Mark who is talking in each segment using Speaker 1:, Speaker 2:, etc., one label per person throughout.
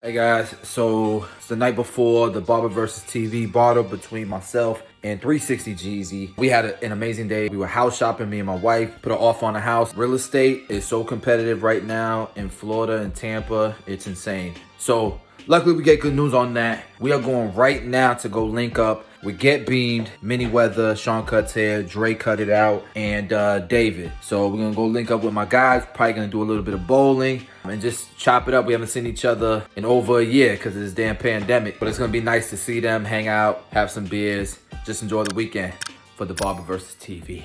Speaker 1: Hey guys, so it's the night before the Barber versus TV battle between myself and 360Jeezy. We had an amazing day. We were house shopping, me and my wife, put an offer on a house. Real estate is so competitive right now in Florida and Tampa, it's insane. So luckily we get good news on that. We are going right now to go link up with Get Beamed, Mini Weather, Sean Cuts Hair, Dre Cut It Out, and David. So we're gonna go link up with my guys, probably gonna do a little bit of bowling and just chop it up. We haven't seen each other in over a year because of this damn pandemic. But it's gonna be nice to see them, hang out, have some beers, just enjoy the weekend for the Barber versus TV.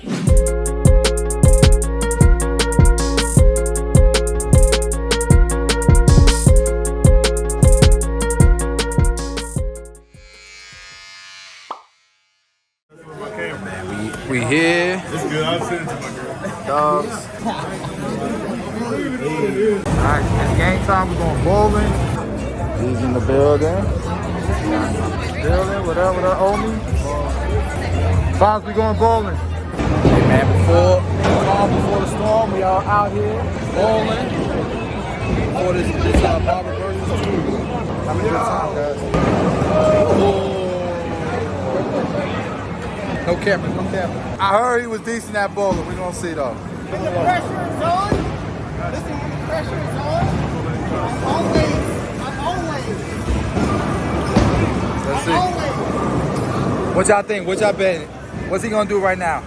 Speaker 1: We here.
Speaker 2: It's good. I'll send it to my girl.
Speaker 1: Dogs. Alright, it's game time. We're going bowling. He's in the building. What up, homie? Fonz, we going bowling. Hey man, before the storm, we are out here bowling. Before this Barber versus TV. Having a good time, guys. No camera. I heard he was decent at bowling. We're gonna see though.
Speaker 3: When the pressure is on, listen, when the pressure is on, I'm always.
Speaker 1: Let's see. What y'all think? What y'all betting? What's he gonna do right now?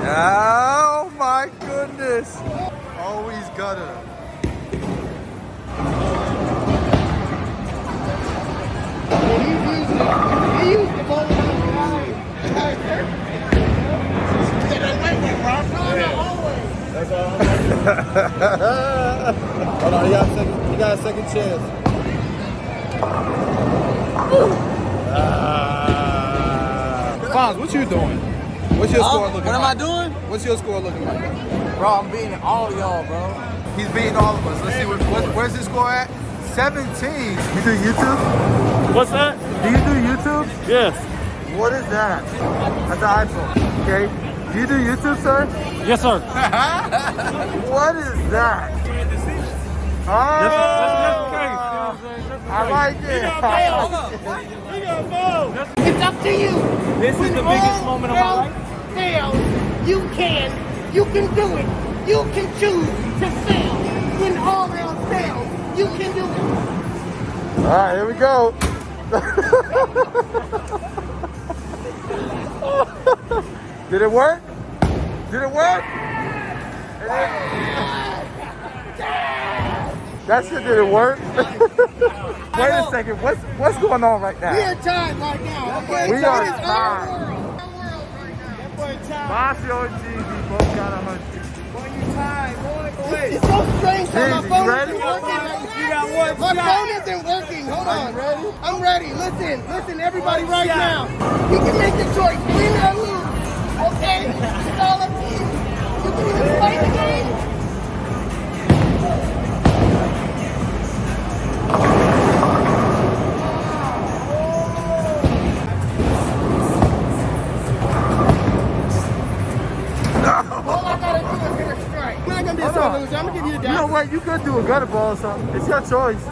Speaker 1: Oh my goodness. Always gutter.
Speaker 3: He used the ball on
Speaker 2: That's all.
Speaker 1: Hold on, you got a second chance. Fonz, what you doing? What's your score looking like?
Speaker 4: What am I doing?
Speaker 1: What's your score looking like?
Speaker 4: Bro, I'm beating all y'all, bro.
Speaker 1: He's beating all of us. Let's see, where's his score at? 17. You do YouTube?
Speaker 2: What's that?
Speaker 1: Do you do YouTube?
Speaker 2: Yes.
Speaker 1: What is that? That's an iPhone. Okay. Do you do YouTube, sir?
Speaker 2: Yes, sir.
Speaker 1: What is that? Oh, I like it.
Speaker 3: It's up to you.
Speaker 2: This is the biggest moment of my life.
Speaker 3: Fails, you can do it. You can choose to fail. When all else fails, you can do it.
Speaker 1: All right, here we go. Did it work? That shit didn't work. Wait a second. What's going on right now?
Speaker 3: We are tied right now, okay?
Speaker 1: We
Speaker 3: So
Speaker 1: are
Speaker 3: it is our
Speaker 1: tied.
Speaker 3: world. Our world right now. That boy tied.
Speaker 1: Marcio and Jeezy both got 100.
Speaker 3: Boy, you tied, boy. It's so strange how my
Speaker 1: Jeezy,
Speaker 3: phone
Speaker 1: ready?
Speaker 3: isn't working.
Speaker 2: You got one
Speaker 3: My
Speaker 2: shot.
Speaker 3: phone isn't working. Hold
Speaker 1: Are
Speaker 3: on.
Speaker 1: you ready?
Speaker 3: I'm ready. Listen, everybody right now. You can make the choice. Win or lose. Okay? It's all up to you. You can either play the game. All I gotta do is hit a strike. I'm not gonna be a
Speaker 1: Hold
Speaker 3: sore
Speaker 1: on.
Speaker 3: loser. I'm gonna give you a
Speaker 1: You know
Speaker 3: down.
Speaker 1: what? You could do a gutter ball or something. It's your choice.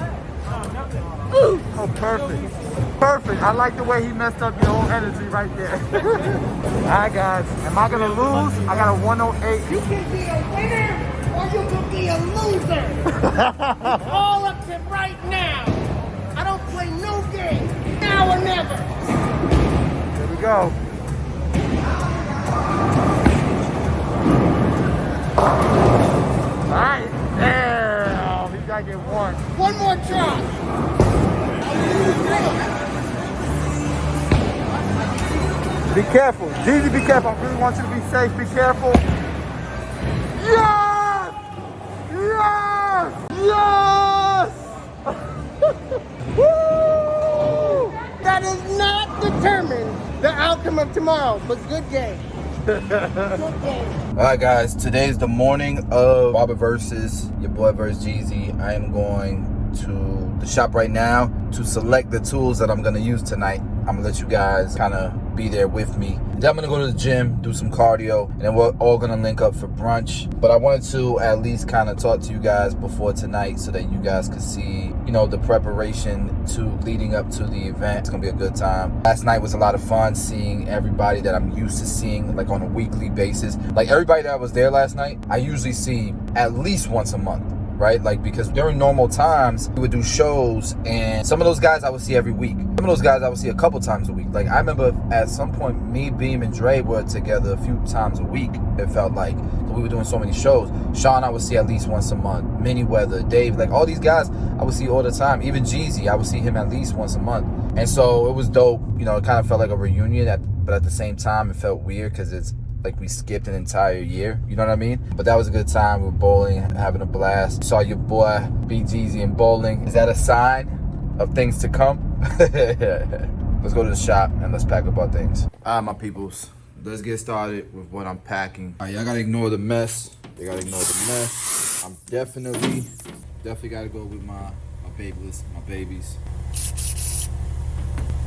Speaker 1: Oh, perfect. Perfect. I like the way he messed up your whole energy right there. All right, guys. Am I gonna lose? I got a 108.
Speaker 3: You can be a winner or you can be a loser. It's all up to right now. I don't play no game. Now or never.
Speaker 1: Here we go. All right. Damn. He gotta get one.
Speaker 3: One more try.
Speaker 1: Be careful. Jeezy, be careful. I really want you to be safe. Be careful. Yes! Yes! Woo!
Speaker 3: That does not determine the outcome of tomorrow, but good game. Good game.
Speaker 1: All right, guys. Today's the morning of Barber versus your boy versus Jeezy. I am going to the shop right now to select the tools that I'm going to use tonight. I'm going to let you guys kind of be there with me. And then I'm gonna go to the gym, do some cardio, and then we're all gonna link up for brunch. But I wanted to at least kind of talk to you guys before tonight so that you guys could see, you know, the preparation to leading up to the event. It's gonna be a good time. Last night was a lot of fun seeing everybody that I'm used to seeing like on a weekly basis. Like everybody that was there last night, I usually see at least once a month. Right? Like, because during normal times, we would do shows, and some of those guys I would see every week. Some of those guys I would see a couple times a week. Like, I remember at some point, me, Beam, and Dre were together a few times a week. It felt like we were doing so many shows. Sean, I would see at least once a month. Minnie Weather, Dave, like all these guys, I would see all the time. Even Jeezy, I would see him at least once a month. And so it was dope. You know, it kind of felt like a reunion, but at the same time, it felt weird because it's like we skipped an entire year, you know what I mean? But that was a good time. We were bowling, having a blast. Saw your boy B Jeezy in bowling. Is that a sign of things to come? Let's go to the shop and let's pack up our things. All right, my peoples, let's get started with what I'm packing. All right, y'all gotta ignore the mess. You gotta ignore the mess. I'm definitely gotta go with my babyless, my babies.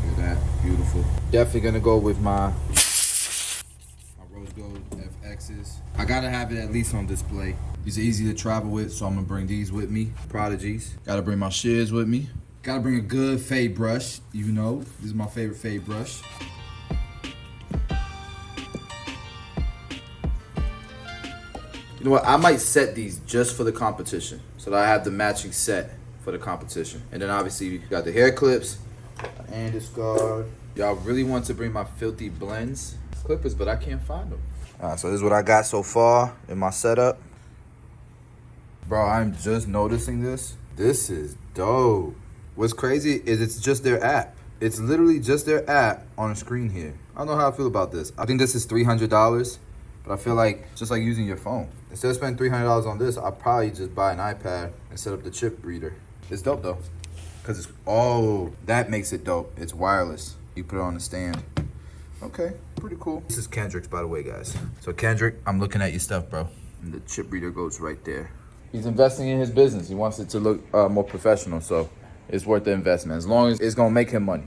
Speaker 1: Look at that, beautiful. Definitely gonna go with my Rose Gold FXs. I gotta have it at least on display. These are easy to travel with, so I'm gonna bring these with me. Prodigies. Gotta bring my shears with me. Gotta bring a good fade brush. You know, this is my favorite fade brush. You know what? I might set these just for the competition, so that I have the matching set for the competition. And then obviously you got the hair clips and this guard. Y'all really want to bring my filthy blends clippers, but I can't find them. All right, so this is what I got so far in my setup. Bro, I'm just noticing this. This is dope. What's crazy is it's just their app. It's literally just their app on a screen here. I don't know how I feel about this. I think this is $300, but I feel like it's just like using your phone. Instead of spending $300 on this, I'll probably just buy an iPad and set up the chip reader. It's dope though, because it's, oh, that makes it dope. It's wireless. You put it on the stand. Okay, pretty cool. This is Kendrick's, by the way, guys. So Kendrick, I'm looking at your stuff, bro. And the chip reader goes right there. He's investing in his business. He wants it to look more professional, so it's worth the investment as long as it's gonna make him money.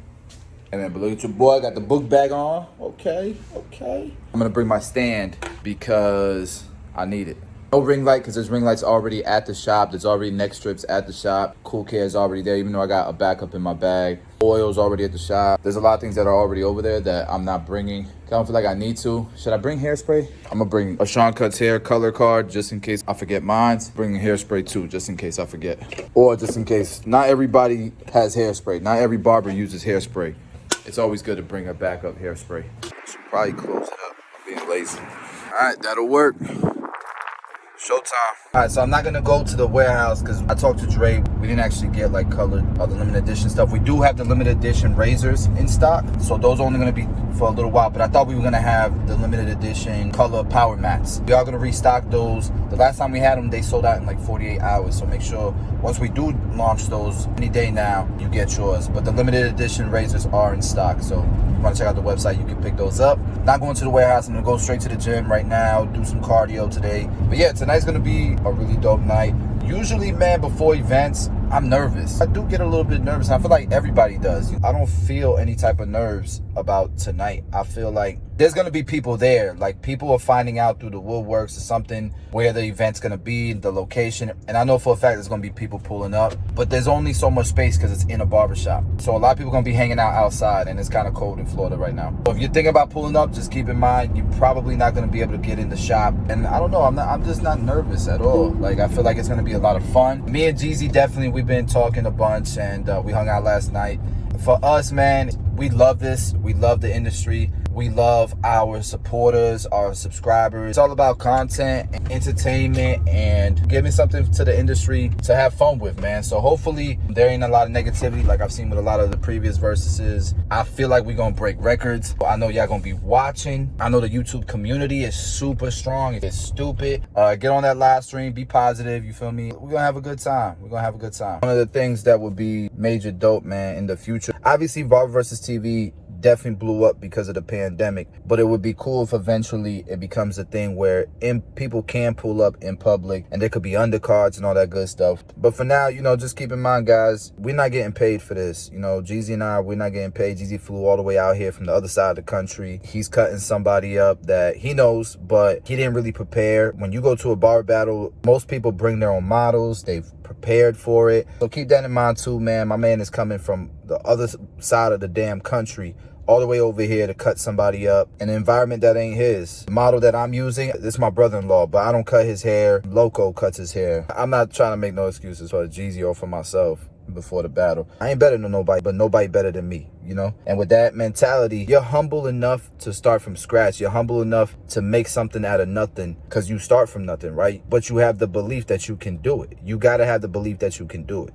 Speaker 1: And then, but look at your boy, got the book bag on. Okay. I'm gonna bring my stand because I need it. No ring light, because there's ring lights already at the shop. There's already neck strips at the shop. Cool care is already there, even though I got a backup in my bag. Oil's already at the shop. There's a lot of things that are already over there that I'm not bringing. I don't feel like I need to. Should I bring hairspray? I'm gonna bring a Sean Cuts hair color card just in case I forget mine. Bring hairspray too, just in case I forget. Or just in case, not everybody has hairspray. Not every barber uses hairspray. It's always good to bring a backup hairspray. Should probably close it up. I'm being lazy. All right, that'll work. Showtime. All right, so I'm not gonna go to the warehouse because I talked to Dre. We didn't actually get like colored or the limited edition stuff. We do have the limited edition razors in stock, so those are only gonna be for a little while. But I thought we were gonna have the limited edition color power mats. We are gonna restock those. The last time we had them, they sold out in like 48 hours. So make sure once we do launch those, any day now, you get yours. But the limited edition razors are in stock, so if you wanna check out the website, you can pick those up. Not going to the warehouse. I'm gonna go straight to the gym right now, do some cardio today. But yeah, tonight's gonna be a really dope night. Usually, man, before events, I'm nervous. I do get a little bit nervous. I feel like everybody does. I don't feel any type of nerves about tonight. I feel like there's gonna be people there. Like, people are finding out through the woodworks or something where the event's gonna be, the location. And I know for a fact there's gonna be people pulling up, but there's only so much space because it's in a barbershop. So a lot of people gonna be hanging out outside, and it's kind of cold in Florida right now. So if you're thinking about pulling up, just keep in mind you're probably not gonna be able to get in the shop. And I don't know, I'm just not nervous at all. Like, I feel like it's gonna be a lot of fun. Me and Jeezy, definitely, we've been talking a bunch, and we hung out last night. For us, man, we love this. We love the industry. We love our supporters, our subscribers. It's all about content and entertainment and giving something to the industry to have fun with, man. So hopefully there ain't a lot of negativity like I've seen with a lot of the previous versuses. I feel like we're gonna break records. I know y'all gonna be watching. I know the YouTube community is super strong. It's stupid. Get on that live stream, be positive, you feel me? We're gonna have a good time. We're gonna have a good time. One of the things that would be major dope, man, in the future, obviously Barber versus TV definitely blew up because of the pandemic. But it would be cool if eventually it becomes a thing where people can pull up in public and there could be undercards and all that good stuff. But for now, just keep in mind, guys, we're not getting paid for this. Jeezy and I, we're not getting paid. Jeezy flew all the way out here from the other side of the country. He's cutting somebody up that he knows, but he didn't really prepare. When you go to a barber battle, most people bring their own models. They've prepared for it. So keep that in mind too, man. My man is coming from the other side of the damn country all the way over here to cut somebody up in an environment that ain't his. The model that I'm using, this is my brother-in-law, but I don't cut his hair. Loco cuts his hair. I'm not trying to make no excuses for Jeezy or for myself before the battle. I ain't better than nobody, but nobody better than me, And with that mentality, you're humble enough to start from scratch. You're humble enough to make something out of nothing because you start from nothing, right? But you have the belief that you can do it. You got to have the belief that you can do it,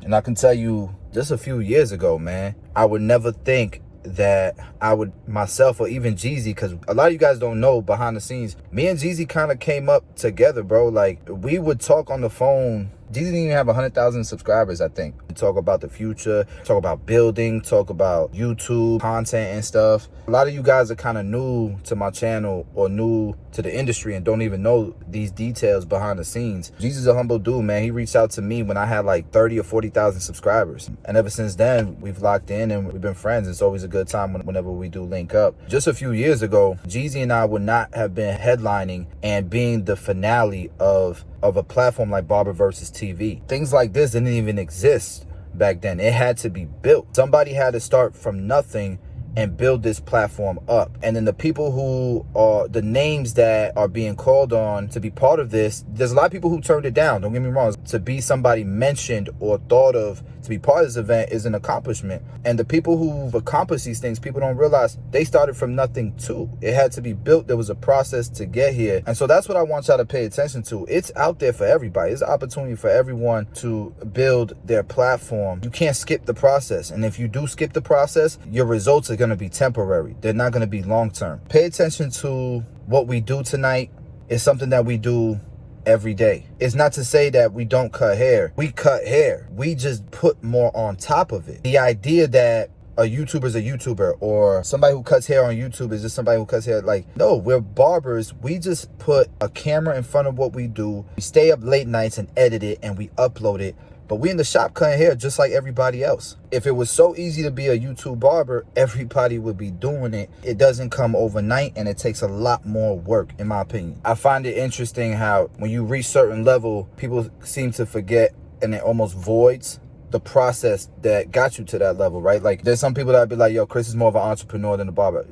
Speaker 1: And I can tell you, just a few years ago, man, I would never think that I would myself or even Jeezy, because a lot of you guys don't know behind the scenes, me and Jeezy kind of came up together, bro. Like, we would talk on the phone. Jeezy didn't even have 100,000 subscribers, I think. We talk about the future, talk about building, talk about YouTube content and stuff. A lot of you guys are kind of new to my channel or new to the industry and don't even know these details behind the scenes. Jeezy's a humble dude, man. He reached out to me when I had like 30 or 40,000 subscribers. And ever since then, we've locked in and we've been friends. It's always a good time whenever we do link up. Just a few years ago, Jeezy and I would not have been headlining and being the finale of a platform like Barber versus TV. Things like this didn't even exist back then. It had to be built. Somebody had to start from nothing and build this platform up. And then the people who are the names that are being called on to be part of this, there's a lot of people who turned it down. Don't get me wrong. To be somebody mentioned or thought of to be part of this event is an accomplishment. And the people who've accomplished these things, people don't realize they started from nothing too. It had to be built. There was a process to get here. And so that's what I want y'all to pay attention to. It's out there for everybody. It's an opportunity for everyone to build their platform. You can't skip the process. And if you do skip the process, your results are going to be temporary. They're not going to be long term. Pay attention to what we do tonight. It's something that we do every day. It's not to say that we don't cut hair. We cut hair. We just put more on top of it. The idea that a YouTuber is a YouTuber or somebody who cuts hair on YouTube is just somebody who cuts hair, no, we're barbers. We just put a camera in front of what we do. We stay up late nights and edit it and we upload it. But we in the shop cutting hair just like everybody else. If it was so easy to be a YouTube barber, everybody would be doing it. It doesn't come overnight and it takes a lot more work, in my opinion. I find it interesting how when you reach certain level, people seem to forget and it almost voids the process that got you to that level, right? Like, there's some people that be like, yo, Chris is more of an entrepreneur than a barber.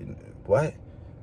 Speaker 1: What?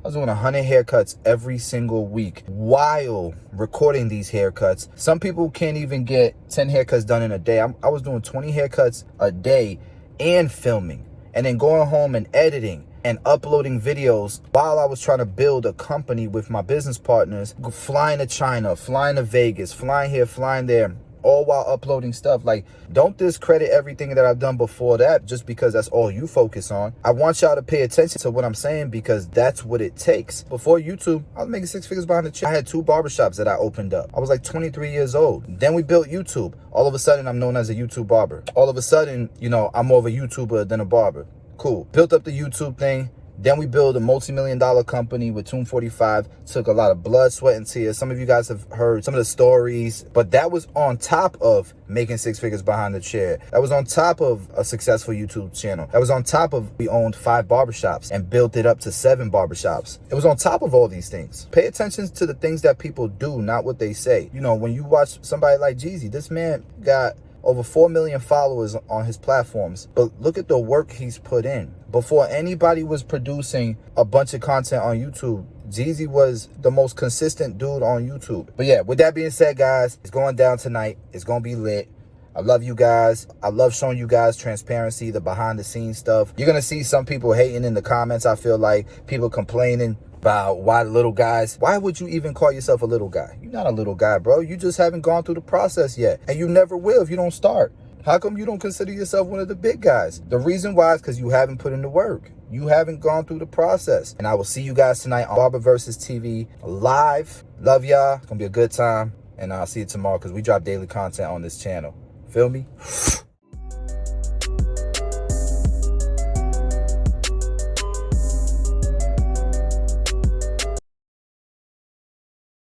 Speaker 1: I was doing 100 haircuts every single week while recording these haircuts. Some people can't even get 10 haircuts done in a day. I was doing 20 haircuts a day and filming and then going home and editing and uploading videos while I was trying to build a company with my business partners, flying to China, flying to Vegas, flying here, flying there, all while uploading stuff. Like, don't discredit everything that I've done before that just because that's all you focus on. I want y'all to pay attention to what I'm saying because that's what it takes. Before YouTube, I was making 6 figures behind the chair. I had 2 barbershops that I opened up. I was like 23 years old. Then we built YouTube. All of a sudden, I'm known as a YouTube barber. All of a sudden, I'm more of a YouTuber than a barber. Cool. Built up the YouTube thing. Then we built a multi-million-dollar company with Tomb 45. Took a lot of blood, sweat, and tears. Some of you guys have heard some of the stories, but that was on top of making 6 figures behind the chair. That was on top of a successful YouTube channel. That was on top of we owned 5 barbershops and built it up to 7 barbershops. It was on top of all these things. Pay attention to the things that people do, not what they say. When you watch somebody like Jeezy, this man got over 4 million followers on his platforms, but look at the work he's put in. Before anybody was producing a bunch of content on YouTube, Jeezy was the most consistent dude on YouTube. But yeah, with that being said, guys, it's going down tonight. It's going to be lit. I love you guys. I love showing you guys transparency, the behind the scenes stuff. You're going to see some people hating in the comments. I feel like people complaining about why little guys. Why would you even call yourself a little guy? You're not a little guy, bro. You just haven't gone through the process yet. And you never will if you don't start. How come you don't consider yourself one of the big guys? The reason why is because you haven't put in the work. You haven't gone through the process. And I will see you guys tonight on Barber versus TV live. Love y'all. It's going to be a good time. And I'll see you tomorrow because we drop daily content on this channel. Feel me?